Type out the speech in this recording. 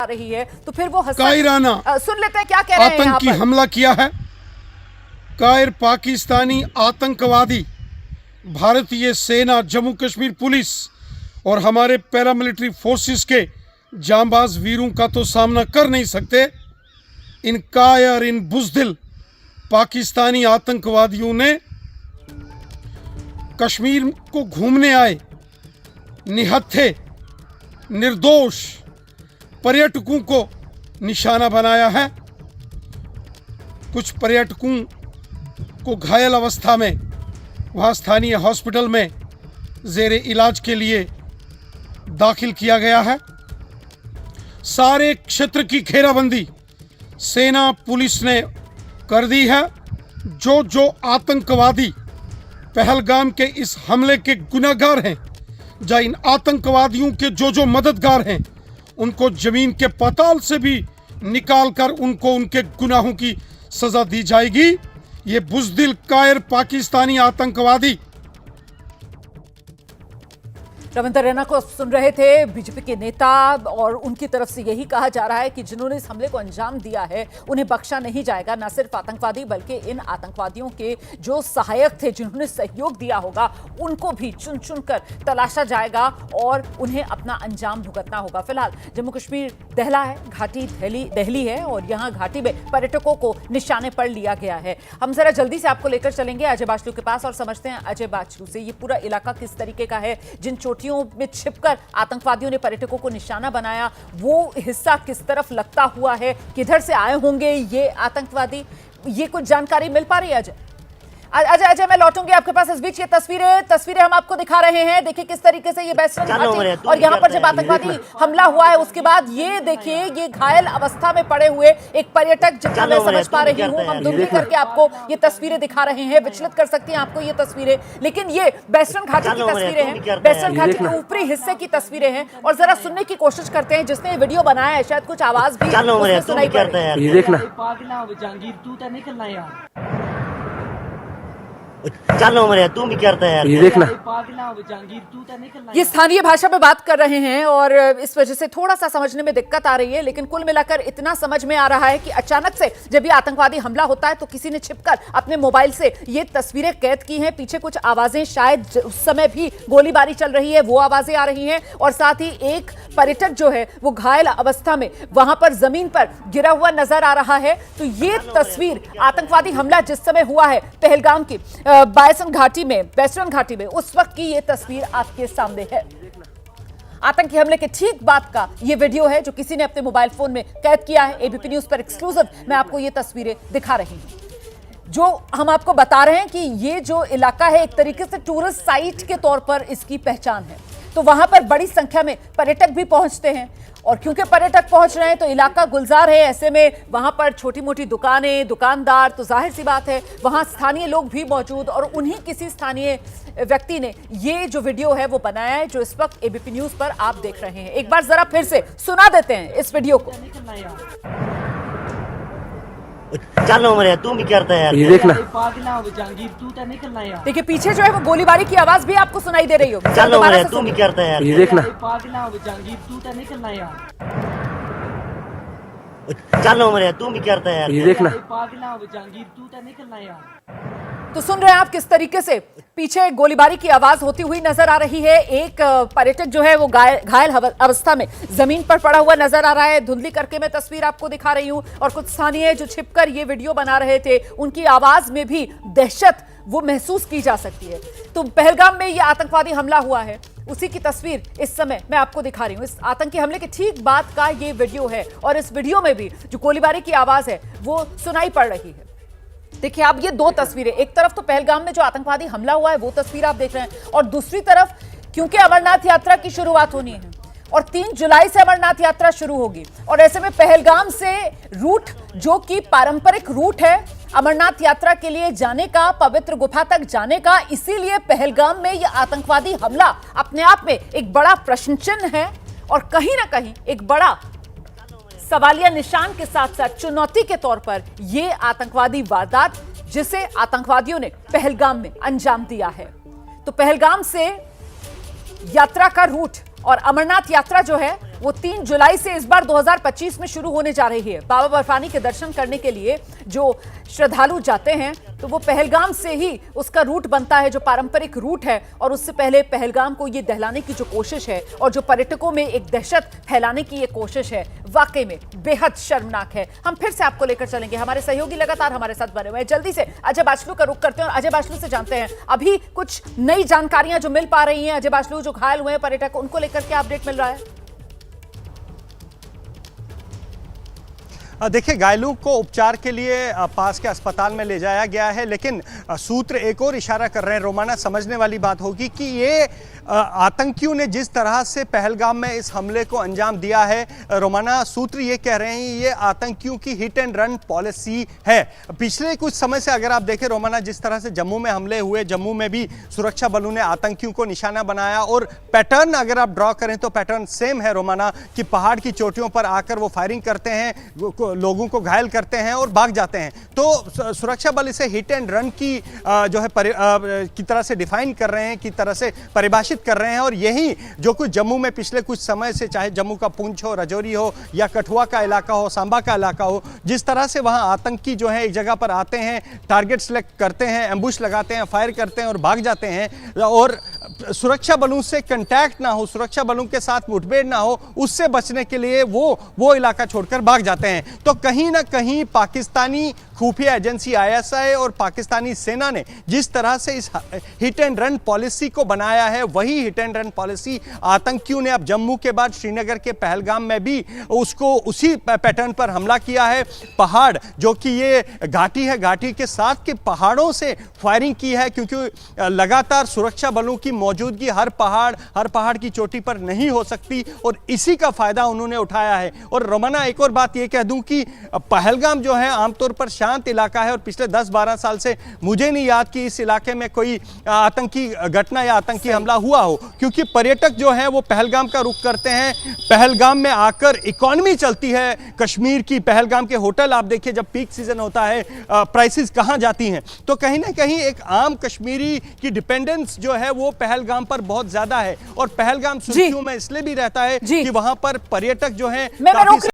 रही है तो फिर वो कायराना सुन लेते हैं क्या कह रहे हैं। आतंकी हमला किया है। कायर पाकिस्तानी आतंकवादी भारतीय सेना, जम्मू कश्मीर पुलिस और हमारे पैरामिलिट्री फोर्सेस के जांबाज वीरों का तो सामना कर नहीं सकते। इन कायर, इन बुज़दिल पाकिस्तानी आतंकवादियों ने कश्मीर को घूमने आए निहत्थे निर्दोष पर्यटकों को निशाना बनाया है। कुछ पर्यटकों को घायल अवस्था में वहाँ स्थानीय हॉस्पिटल में ज़ेरे इलाज के लिए दाखिल किया गया है। सारे क्षेत्र की घेराबंदी सेना पुलिस ने कर दी है। जो आतंकवादी पहलगाम के इस हमले के गुनहगार हैं, या इन आतंकवादियों के जो मददगार हैं, उनको जमीन के पाताल से भी निकालकर उनको उनके गुनाहों की सजा दी जाएगी। ये बुज़दिल कायर पाकिस्तानी आतंकवादी। रविंद्र रैना को सुन रहे थे बीजेपी के नेता, और उनकी तरफ से यही कहा जा रहा है कि जिन्होंने इस हमले को अंजाम दिया है उन्हें बख्शा नहीं जाएगा। न सिर्फ आतंकवादी बल्कि इन आतंकवादियों के जो सहायक थे, जिन्होंने सहयोग दिया होगा, उनको भी चुन चुन कर तलाशा जाएगा और उन्हें अपना अंजाम भुगतना होगा। फिलहाल जम्मू कश्मीर दहला है, घाटी दहली है और यहाँ घाटी में पर्यटकों को निशाने पर लिया गया है। हम जरा जल्दी से आपको लेकर चलेंगे अजय बाचलू के पास और समझते हैं अजय बाचलू से ये पूरा इलाका किस तरीके का है। जिन चोटियों में छिपकर आतंकवादियों ने पर्यटकों को निशाना बनाया, वो हिस्सा किस तरफ लगता हुआ है, किधर से आए होंगे ये आतंकवादी, ये कुछ जानकारी मिल पा रही है अजय मैं लौटूंगी आपके पास। इस बीच ये तस्वीरें हम आपको दिखा रहे हैं। देखिए किस तरीके से ये वेस्टर्न घाटी और यहाँ पर जब आतंकवादी हमला हुआ है उसके बाद ये देखिए ये घायल अवस्था में पड़े हुए एक पर्यटक, जितना मैं समझ पा रही हूँ, हम धुंधली करके आपको ये तस्वीरें दिखा रहे हैं, विचलित कर सकती हैं आपको ये तस्वीरें, लेकिन ये वेस्टर्न घाटी की तस्वीरें हैं, वेस्टर्न घाटी के ऊपरी हिस्से की तस्वीरें हैं। और जरा सुनने की कोशिश करते हैं जिसने वीडियो बनाया है, शायद कुछ आवाज भी सुनाई पड़ रही है। ये देखना चलो मरे तू भी करता है, ये देखना। ये स्थानीय भाषा में बात कर रहे हैं और इस वजह से थोड़ा सा समझने में दिक्कत आ रही है, लेकिन कुल मिलाकर इतना समझ में आ रहा है कि अचानक से जब ये आतंकवादी हमला होता है तो किसी ने छिपकर अपने मोबाइल से ये तस्वीरें कैद की हैं। पीछे कुछ आवाजें, शायद उस समय भी गोलीबारी चल रही है, वो आवाजें आ रही हैं। और साथ ही एक पर्यटक जो है वो घायल अवस्था में वहां पर जमीन पर गिरा हुआ नजर आ रहा है। तो ये तस्वीर आतंकवादी हमला जिस समय हुआ है पहलगाम की बायसन घाटी में, वेस्टर्न घाटी में, उस वक्त की ये तस्वीर आपके सामने है। आतंकी हमले के ठीक बाद का ये वीडियो है जो किसी ने अपने मोबाइल फोन में कैद किया है। एबीपी न्यूज पर एक्सक्लूसिव मैं आपको ये तस्वीरें दिखा रही हूं। जो हम आपको बता रहे हैं कि ये जो इलाका है एक तरीके से टूरिस्ट साइट के तौर पर इसकी पहचान है, तो वहां पर बड़ी संख्या में पर्यटक भी पहुंचते हैं। और क्योंकि पर्यटक पहुंच रहे हैं तो इलाका गुलजार है, ऐसे में वहां पर छोटी मोटी दुकानें, दुकानदार, तो जाहिर सी बात है वहां स्थानीय लोग भी मौजूद, और उन्हीं किसी स्थानीय व्यक्ति ने ये जो वीडियो है वो बनाया है जो इस वक्त एबीपी न्यूज पर आप देख रहे हैं। एक बार जरा फिर से सुना देते हैं इस वीडियो को। चलो मरे तू भी करता है, ये देखना। देखिए पीछे जो है वो गोलीबारी की आवाज भी आपको सुनाई दे रही होगी। चलो मरे तू भी करता है, ये देखना। चलो मरे तू भी करता है, ये देखना। तो सुन रहे हैं आप किस तरीके से पीछे गोलीबारी की आवाज होती हुई नजर आ रही है। एक पर्यटक जो है वो घायल अवस्था में जमीन पर पड़ा हुआ नजर आ रहा है। धुंधली करके मैं तस्वीर आपको दिखा रही हूं, और कुछ स्थानीय जो छिपकर ये वीडियो बना रहे थे उनकी आवाज में भी दहशत वो महसूस की जा सकती है। तो पहलगाम में ये आतंकवादी हमला हुआ है, उसी की तस्वीर इस समय मैं आपको दिखा रही हूं। इस आतंकी हमले के ठीक बाद का ये वीडियो है, और इस वीडियो में भी जो गोलीबारी की आवाज है वो सुनाई पड़ रही है। देखिए आप ये दो तस्वीरें, एक तरफ तो पहलगाम में जो आतंकवादी हमला हुआ है वो तस्वीर आप देख रहे हैं, और दूसरी तरफ क्योंकि अमरनाथ यात्रा की शुरुआत होनी है और 3 जुलाई से अमरनाथ यात्रा शुरू होगी, और ऐसे में पहलगाम से रूट जो कि पारंपरिक रूट है अमरनाथ यात्रा के लिए जाने का, पवित्र गुफा तक जाने का, इसीलिए पहलगाम में यह आतंकवादी हमला अपने आप में एक बड़ा प्रश्न चिन्ह है और कहीं ना कहीं एक बड़ा सवालिया निशान के साथ साथ चुनौती के तौर पर यह आतंकवादी वारदात जिसे आतंकवादियों ने पहलगाम में अंजाम दिया है। तो पहलगाम से यात्रा का रूट और अमरनाथ यात्रा जो है वो 3 जुलाई से इस बार 2025 में शुरू होने जा रही है। बाबा बर्फानी के दर्शन करने के लिए जो श्रद्धालु जाते हैं तो वो पहलगाम से ही उसका रूट बनता है, जो पारंपरिक रूट है। और उससे पहले पहलगाम को ये दहलाने की जो कोशिश है और जो पर्यटकों में एक दहशत फैलाने की ये कोशिश है, वाकई में बेहद शर्मनाक है। हम फिर से आपको लेकर चलेंगे, हमारे सहयोगी लगातार हमारे साथ बने हुए हैं। जल्दी से अजय बाचलू का रुख करते हैं और अजय बाचलू से जानते हैं अभी कुछ नई जानकारियां जो मिल पा रही हैं। अजय बाचलू, जो घायल हुए हैं पर्यटक, उनको लेकर क्या अपडेट मिल रहा है? देखिए, घायलों को उपचार के लिए पास के अस्पताल में ले जाया गया है, लेकिन सूत्र एक और इशारा कर रहे हैं। रोमाना, समझने वाली बात होगी कि ये आतंकियों ने जिस तरह से पहलगाम में इस हमले को अंजाम दिया है, रोमाना, सूत्र ये कह रहे हैं ये आतंकियों की हिट एंड रन पॉलिसी है। पिछले कुछ समय से अगर आप देखें रोमाना, जिस तरह से जम्मू में हमले हुए, जम्मू में भी सुरक्षा बलों ने आतंकियों को निशाना बनाया और पैटर्न अगर आप ड्रॉ करें तो पैटर्न सेम है रोमाना, कि पहाड़ की चोटियों पर आकर वो फायरिंग करते हैं, लोगों को घायल करते हैं और भाग जाते हैं। तो सुरक्षा बल इसे हिट एंड रन की जो है की तरह से डिफाइन कर रहे हैं, की तरह से परिभाषित कर रहे हैं। और यही जो कुछ जम्मू में पिछले कुछ समय से, चाहे जम्मू का पुंछ हो, राजौरी हो या कठुआ का इलाका हो, सांबा का इलाका हो, जिस तरह से वहां आतंकी जो है एक जगह पर आते हैं, टारगेट सेलेक्ट करते हैं, एम्बुश लगाते हैं, फायर करते हैं और भाग जाते हैं, और सुरक्षा बलों से कांटेक्ट ना हो, सुरक्षा बलों के साथ मुठभेड़ ना हो, उससे बचने के लिए वो इलाका छोड़कर भाग जाते हैं। तो कहीं ना कहीं पाकिस्तानी खुफिया एजेंसी आईएसआई और पाकिस्तानी सेना ने जिस तरह से इस हिट एंड रन पॉलिसी को बनाया है, वही हिट एंड रन पॉलिसी आतंकियों ने अब जम्मू के बाद श्रीनगर के पहलगाम में भी उसी पैटर्न पर हमला किया है। पहाड़, जो कि ये घाटी है, घाटी के साथ के पहाड़ों से फायरिंग की है, क्योंकि लगातार सुरक्षा बलों की मौजूदगी हर पहाड़ की चोटी पर नहीं हो सकती, और इसी का फायदा उन्होंने उठाया है। और रोमाना, एक और बात ये कह दूं कि पहलगाम जो है आमतौर पर शांत इलाका है, और पिछले 10-12 साल से मुझे नहीं याद कि इस इलाके में कोई आतंकी घटना या आतंकी हमला हुआ हो, क्योंकि पर्यटक जो है वो पहलगाम का रुख करते हैं। पहलगाम में आकर इकोनॉमी चलती है कश्मीर की। पहलगाम के होटल आप देखिए, जब पीक सीजन होता है, प्राइसेस कहां जाती हैं। तो कहीं ना कहीं एक आम कश्मीरी की डिपेंडेंस जो है वो पहलगाम पर बहुत ज्यादा है, और पहलगाम सुर्खियों में इसलिए भी रहता है कि वहां पर पर्यटक जो है